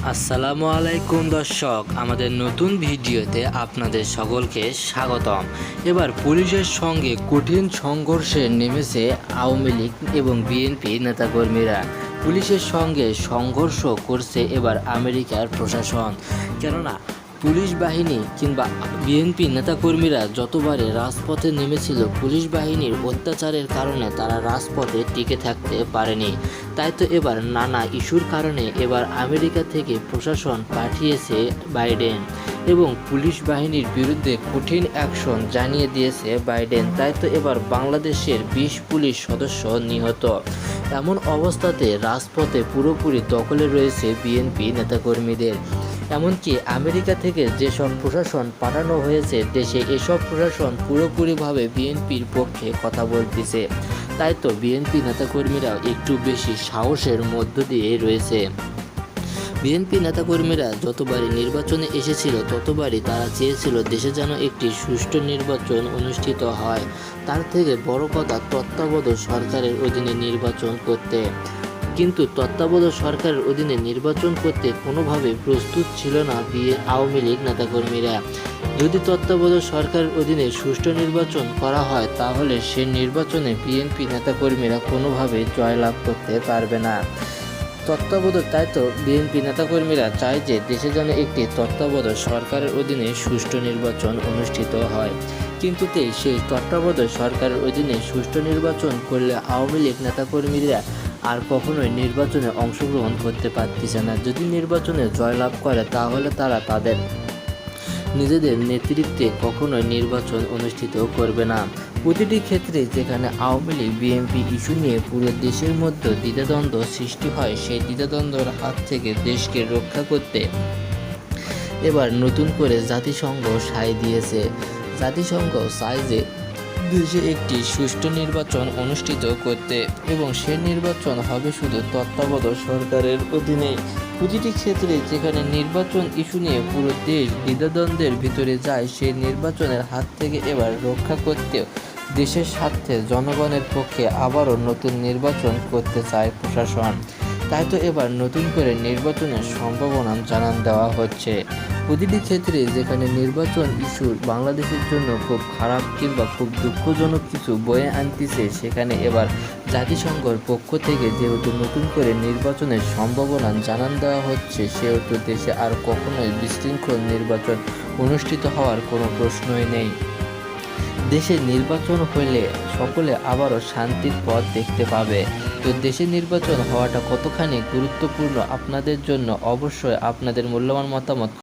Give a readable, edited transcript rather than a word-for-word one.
আসসালামু আলাইকুম দর্শক, আমাদের নতুন ভিডিওতে আপনাদের সকলকে স্বাগতম। এবার পুলিশের সঙ্গে কঠিন সংঘর্ষে নেমেছে আওয়ামী লীগ এবং বিএনপি নেতাকর্মীরা। পুলিশের সঙ্গে সংঘর্ষ করছে এবার আমেরিকার প্রশাসন। কেননা পুলিশ বাহিনী কিংবা বিএনপি নেতাকর্মীরা যতবারে রাজপথে নেমেছিল, পুলিশ বাহিনীর অত্যাচারের কারণে তারা রাজপথে টিকে থাকতে পারেনি। তাই তো এবার নানা ইস্যুর কারণে এবার আমেরিকা থেকে প্রশাসন পাঠিয়েছে বাইডেন এবং পুলিশ বাহিনীর বিরুদ্ধে কঠিন অ্যাকশন জানিয়ে দিয়েছে বাইডেন। তাই তো এবার বাংলাদেশের 20 পুলিশ সদস্য নিহত। এমন অবস্থাতে রাজপথে পুরোপুরি দখলে রয়েছে বিএনপি নেতাকর্মীদের। এমনকি আমেরিকা থেকে যেসব প্রশাসন পাঠানো হয়েছে দেশে, এসব প্রশাসন পুরোপুরিভাবে বিএনপির পক্ষে কথা বলতেছে। তাই তো বিএনপি নেতাকর্মীরা একটু বেশি সাহসের মধ্য দিয়ে রয়েছে। বিএনপি নেতাকর্মীরা যতবারই নির্বাচনে এসেছিল ততবারই তারা চেয়েছিল দেশে যেন একটি সুষ্ঠু নির্বাচন অনুষ্ঠিত হয়। তার থেকে বড় কথা তত্ত্বাবধায়ক সরকারের অধীনে নির্বাচন করতে। কিন্তু তত্ত্বাবধায়ক সরকারের অধীনে নির্বাচন করতে কোনোভাবে প্রস্তুত ছিল না আওয়ামী লীগ নেতাকর্মীরা। যদি তত্ত্বাবধায়ক সরকারের অধীনে সুষ্ঠু নির্বাচন করা হয় তাহলে সে নির্বাচনে বিএনপি নেতাকর্মীরা কোনোভাবে জয়লাভ করতে পারবে না। তাই তো বিএনপি নেতাকর্মীরা চায় যে দেশে যেন একটি তত্ত্বাবধায়ক সরকারের অধীনে সুষ্ঠু নির্বাচন অনুষ্ঠিত হয়। কিন্তু সেই তত্ত্বাবধায়ক সরকারের অধীনে সুষ্ঠু নির্বাচন করলে আওয়ামী লীগ নেতাকর্মীরা আর কখনোই নির্বাচনে অংশগ্রহণ করতে পারতেছে না। যদি নির্বাচনে জয়লাভ করে তাহলে তারা তাদের নিজেদের নেতৃত্বে কখনোই নির্বাচন অনুষ্ঠিত করবে না। প্রতিটি ক্ষেত্রে যেখানে আওয়ামী লীগ বিএনপি ইস্যু নিয়ে পুরো দেশের মধ্যে দ্বিধাদ্বন্দ্ব সৃষ্টি হয়, সেই দ্বিধাদ্বন্দ্বের হাত থেকে দেশকে রক্ষা করতে এবার নতুন করে জাতিসংঘ সায় দিয়েছে। জাতিসংঘ চায় যে দেশে একটি সুষ্ঠু নির্বাচন অনুষ্ঠিত করতে এবং সে নির্বাচন হবে শুধু তত্ত্বাবধায়ক সরকারের অধীনে। প্রতিটি ক্ষেত্রে যেখানে নির্বাচন ইস্যু নিয়ে পুরো দেশ দ্বিধাদ্বন্দ্বের ভিতরে যায়, সেই নির্বাচনের হাত থেকে এবার রক্ষা করতেও দেশের স্বার্থে জনগণের পক্ষে আবারও নতুন নির্বাচন করতে চায় প্রশাসন। তাই তো এবার নতুন করে নির্বাচনের সম্ভাবনা জানান দেওয়া হচ্ছে। প্রতিটি ক্ষেত্রে যেখানে নির্বাচন ইস্যু বাংলাদেশের জন্য খুব খারাপ কিংবা খুব দুঃখজনক কিছু বয়ে আনতেছে, সেখানে এবার জাতিসংঘের পক্ষ থেকে যেহেতু নতুন করে নির্বাচনের সম্ভাবনা জানান দেওয়া হচ্ছে, সেহেতু দেশে আর কখনোই বিশৃঙ্খল নির্বাচন অনুষ্ঠিত হওয়ার কোনো প্রশ্নই নেই। দেশে নির্বাচন হলে সকলে আবারও শান্তির পথ দেখতে পাবে। তো দেশে নির্বাচন হওয়াটা কতখানি গুরুত্বপূর্ণ আপনাদের জন্য, অবশ্যই আপনাদের মূল্যবান মতামত